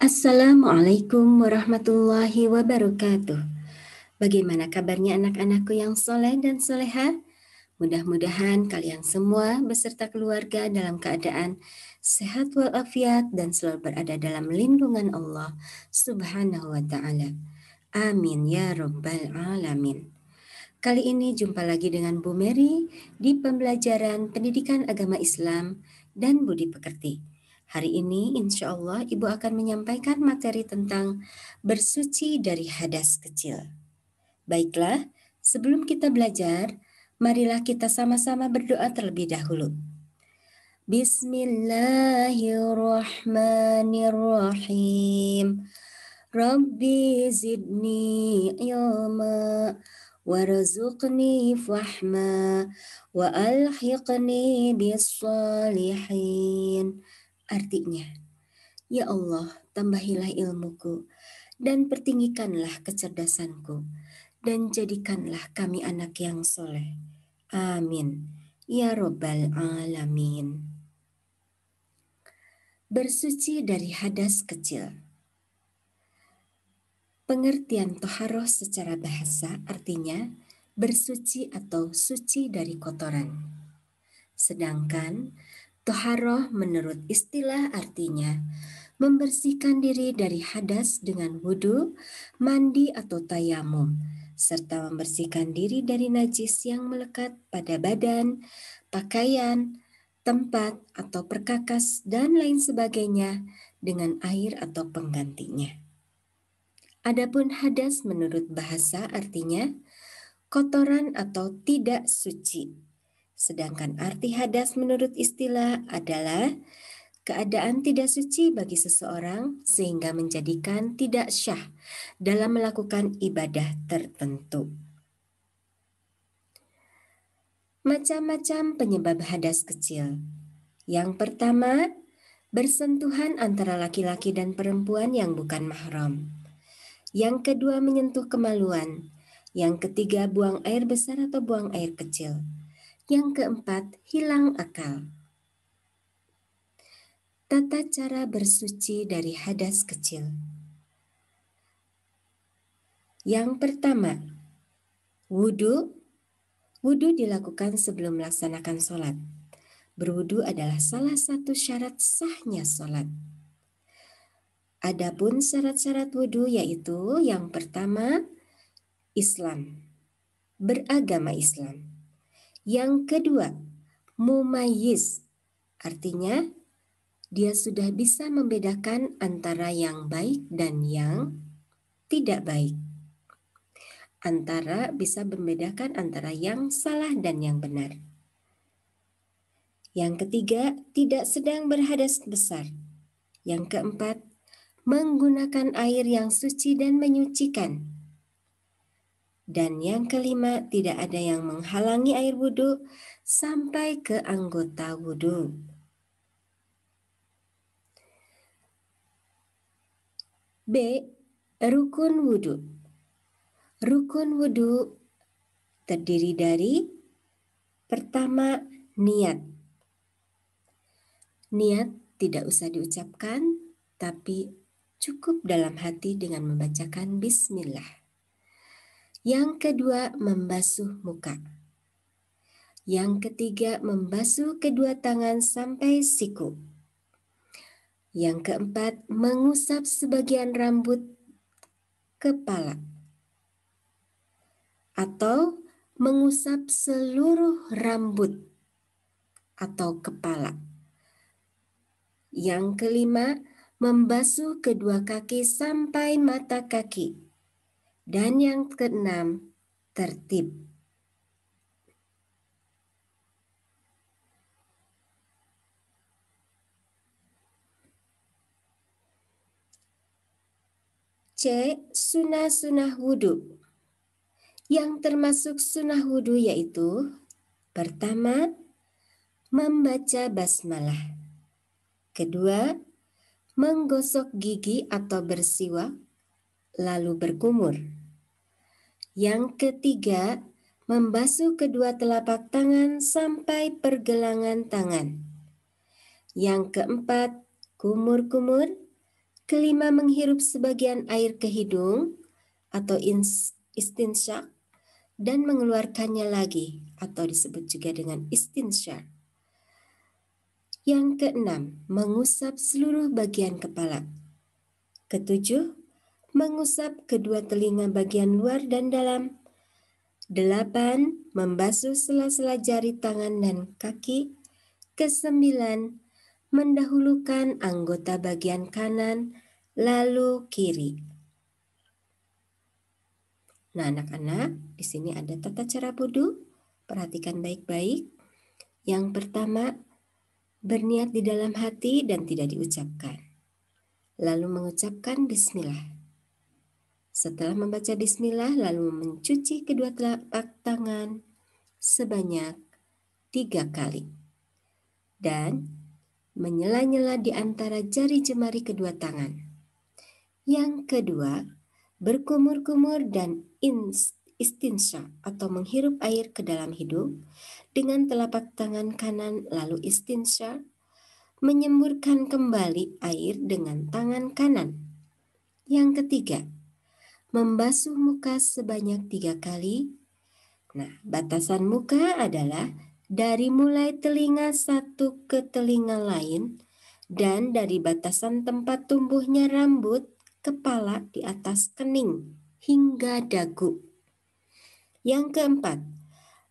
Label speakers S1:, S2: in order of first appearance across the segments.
S1: Assalamualaikum warahmatullahi wabarakatuh. Bagaimana kabarnya anak-anakku yang soleh dan soleha? Mudah-mudahan kalian semua beserta keluarga dalam keadaan sehat walafiat dan selalu berada dalam lindungan Allah Subhanahu wa Ta'ala. Amin ya Rabbal Alamin. Kali ini jumpa lagi dengan Bu Mary di pembelajaran pendidikan agama Islam dan budi pekerti. Hari ini insya Allah Ibu akan menyampaikan materi tentang bersuci dari hadas kecil. Baiklah, sebelum kita belajar, marilah kita sama-sama berdoa terlebih dahulu. Bismillahirrahmanirrahim. Rabbi zidni ilma warzuqni fahma wa alhiqni bis-shalihin. Artinya, ya Allah, tambahilah ilmuku dan pertinggikanlah kecerdasanku dan jadikanlah kami anak yang soleh. Amin. Ya Rabbal Alamin. Bersuci dari hadas kecil. Pengertian toharoh secara bahasa artinya bersuci atau suci dari kotoran. Sedangkan toharoh menurut istilah artinya membersihkan diri dari hadas dengan wudhu, mandi atau tayamum, serta membersihkan diri dari najis yang melekat pada badan, pakaian, tempat atau perkakas, dan lain sebagainya dengan air atau penggantinya. Adapun hadas menurut bahasa artinya kotoran atau tidak suci. Sedangkan arti hadas menurut istilah adalah keadaan tidak suci bagi seseorang sehingga menjadikan tidak syah dalam melakukan ibadah tertentu. Macam-macam penyebab hadas kecil. Yang pertama, bersentuhan antara laki-laki dan perempuan yang bukan mahram. Yang kedua, menyentuh kemaluan. Yang ketiga, buang air besar atau buang air kecil. Yang keempat, hilang akal. Tata cara bersuci dari hadas kecil. Yang pertama, wudhu. Wudhu dilakukan sebelum melaksanakan sholat. Berwudhu adalah salah satu syarat sahnya sholat. Adapun syarat-syarat wudhu yaitu yang pertama, Islam, beragama Islam. Yang kedua, mumayyiz, artinya dia sudah bisa membedakan antara yang baik dan yang tidak baik. Bisa membedakan antara yang salah dan yang benar. Yang ketiga, tidak sedang berhadas besar. Yang keempat, menggunakan air yang suci dan menyucikan. Dan yang kelima, tidak ada yang menghalangi air wudhu sampai ke anggota wudhu. B. Rukun wudhu. Rukun wudhu terdiri dari pertama, niat. Niat tidak usah diucapkan, tapi cukup dalam hati dengan membacakan bismillah. Yang kedua, membasuh muka. Yang ketiga, membasuh kedua tangan sampai siku. Yang keempat, mengusap sebagian rambut kepala. Atau mengusap seluruh rambut atau kepala. Yang kelima, membasuh kedua kaki sampai mata kaki. Dan yang keenam, tertib. C. Sunnah-sunnah wudhu. Yang termasuk sunnah wudhu yaitu pertama, membaca basmalah. Kedua, menggosok gigi atau bersiwak, lalu berkumur. Yang ketiga, membasuh kedua telapak tangan sampai pergelangan tangan. Yang keempat, kumur-kumur. Kelima, menghirup sebagian air ke hidung atau istinsyak dan mengeluarkannya lagi atau disebut juga dengan istinsyaq. Yang keenam, mengusap seluruh bagian kepala. Ketujuh, mengusap kedua telinga bagian luar dan dalam. 8. Membasuh sela-sela jari tangan dan kaki. Kesembilan, mendahulukan anggota bagian kanan, lalu kiri. Nah, anak-anak, di sini ada tata cara wudhu. Perhatikan baik-baik. Yang pertama, berniat di dalam hati dan tidak diucapkan. Lalu mengucapkan bismillah. Setelah membaca bismillah, lalu mencuci kedua telapak tangan sebanyak 3 kali. Dan menyela-nyela di antara jari jemari kedua tangan. Yang kedua, berkumur-kumur dan istinsya atau menghirup air ke dalam hidung dengan telapak tangan kanan, lalu istinsya, menyemburkan kembali air dengan tangan kanan. Yang ketiga, membasuh muka sebanyak 3 kali. Nah, batasan muka adalah dari mulai telinga satu ke telinga lain dan dari batasan tempat tumbuhnya rambut kepala di atas kening hingga dagu. Yang keempat,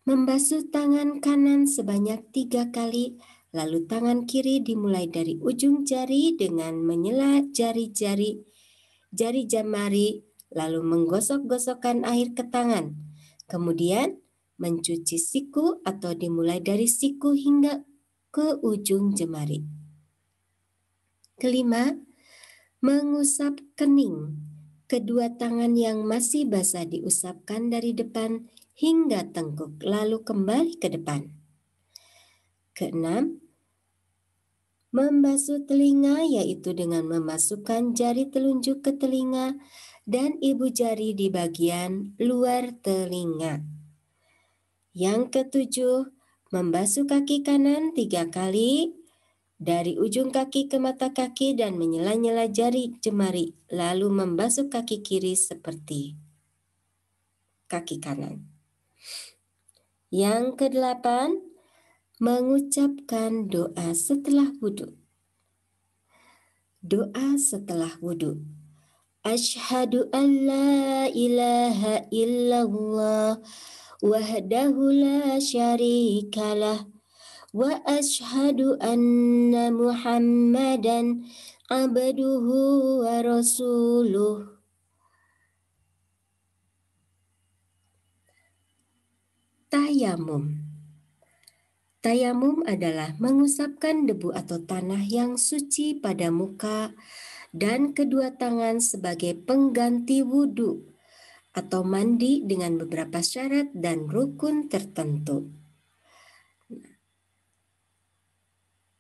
S1: membasuh tangan kanan sebanyak 3 kali, lalu tangan kiri dimulai dari ujung jari dengan menyela jari jemari, lalu menggosok-gosokkan air ke tangan. Kemudian mencuci siku atau dimulai dari siku hingga ke ujung jemari. Kelima, mengusap kening. Kedua tangan yang masih basah diusapkan dari depan hingga tengkuk, lalu kembali ke depan. Keenam, membasuh telinga yaitu dengan memasukkan jari telunjuk ke telinga dan ibu jari di bagian luar telinga. Yang ketujuh, membasuh kaki kanan 3 kali dari ujung kaki ke mata kaki dan menyela-nyela jari jemari, lalu membasuh kaki kiri seperti kaki kanan. Yang kedelapan, mengucapkan doa setelah wudhu. Doa setelah wudhu. Asyhadu an la ilaha illallah wahdahu la syarikalah wa asyhadu anna Muhammadan abduhu wa rasuluh. Tayamum. Tayamum adalah mengusapkan debu atau tanah yang suci pada muka dan kedua tangan sebagai pengganti wudhu atau mandi dengan beberapa syarat dan rukun tertentu.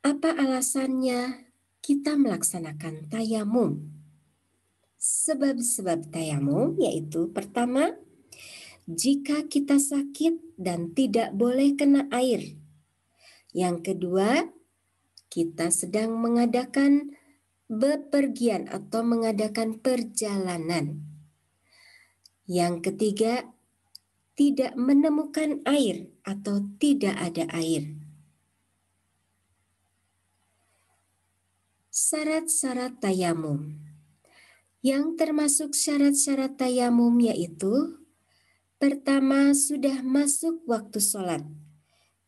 S1: Apa alasannya kita melaksanakan tayamum? Sebab-sebab tayamum yaitu pertama, jika kita sakit dan tidak boleh kena air. Yang kedua, kita sedang mengadakan bepergian atau mengadakan perjalanan. Yang ketiga, tidak menemukan air atau tidak ada air. Syarat-syarat tayamum. Yang termasuk syarat-syarat tayamum yaitu pertama, sudah masuk waktu sholat.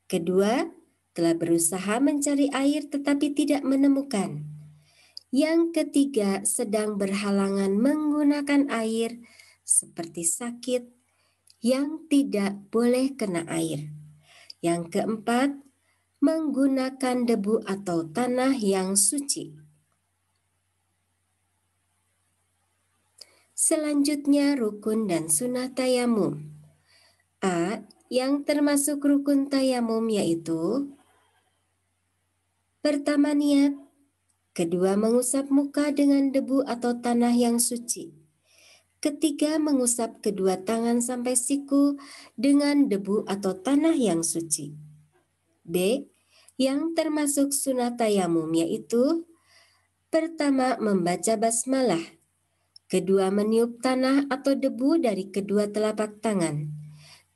S1: Kedua, telah berusaha mencari air tetapi tidak menemukan. Yang ketiga, sedang berhalangan menggunakan air seperti sakit yang tidak boleh kena air. Yang keempat, menggunakan debu atau tanah yang suci. Selanjutnya, rukun dan sunnah tayamum. A. Yang termasuk rukun tayamum yaitu pertama, niat. Kedua, mengusap muka dengan debu atau tanah yang suci. Ketiga, mengusap kedua tangan sampai siku dengan debu atau tanah yang suci. B. Yang termasuk sunnah tayamum yaitu Pertama, membaca basmalah. Kedua, meniup tanah atau debu dari kedua telapak tangan.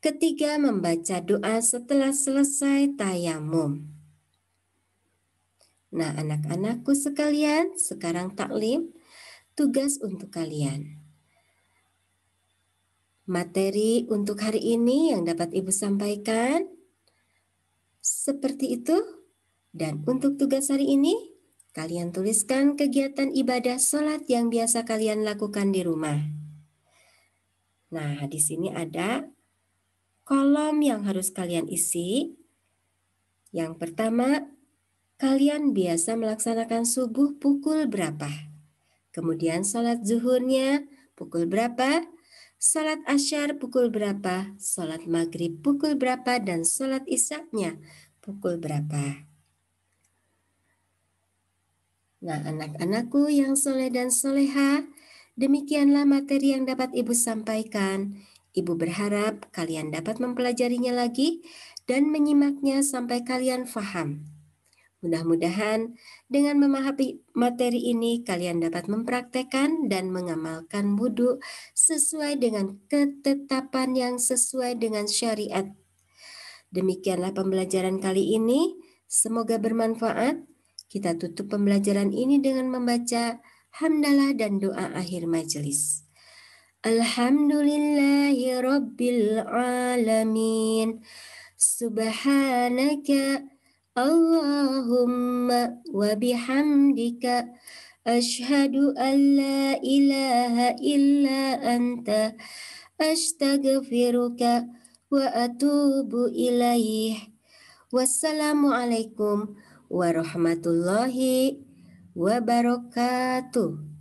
S1: Ketiga, membaca doa setelah selesai tayamum. Nah, anak-anakku sekalian, sekarang taklim, tugas untuk kalian. Materi untuk hari ini yang dapat Ibu sampaikan seperti itu. Dan untuk tugas hari ini, kalian tuliskan kegiatan ibadah sholat yang biasa kalian lakukan di rumah. Nah, di sini ada kolom yang harus kalian isi. Yang pertama, kalian biasa melaksanakan subuh pukul berapa? Kemudian sholat zuhurnya pukul berapa? Sholat asyar pukul berapa? Sholat maghrib pukul berapa? Dan sholat isyaknya pukul berapa? Nah, anak-anakku yang soleh dan soleha, demikianlah materi yang dapat Ibu sampaikan. Ibu berharap kalian dapat mempelajarinya lagi dan menyimaknya sampai kalian faham. Mudah-mudahan dengan memahami materi ini kalian dapat mempraktekkan dan mengamalkan wudhu sesuai dengan ketetapan yang sesuai dengan syariat. Demikianlah pembelajaran kali ini. Semoga bermanfaat. Kita tutup pembelajaran ini dengan membaca hamdalah dan doa akhir majelis. Alhamdulillahi Rabbil Alamin. Subhanaka Allahumma wa bihamdika Ashhadu an la ilaha illa anta astaghfiruka wa atubu ilaih. Wassalamualaikum warahmatullahi wabarakatuh.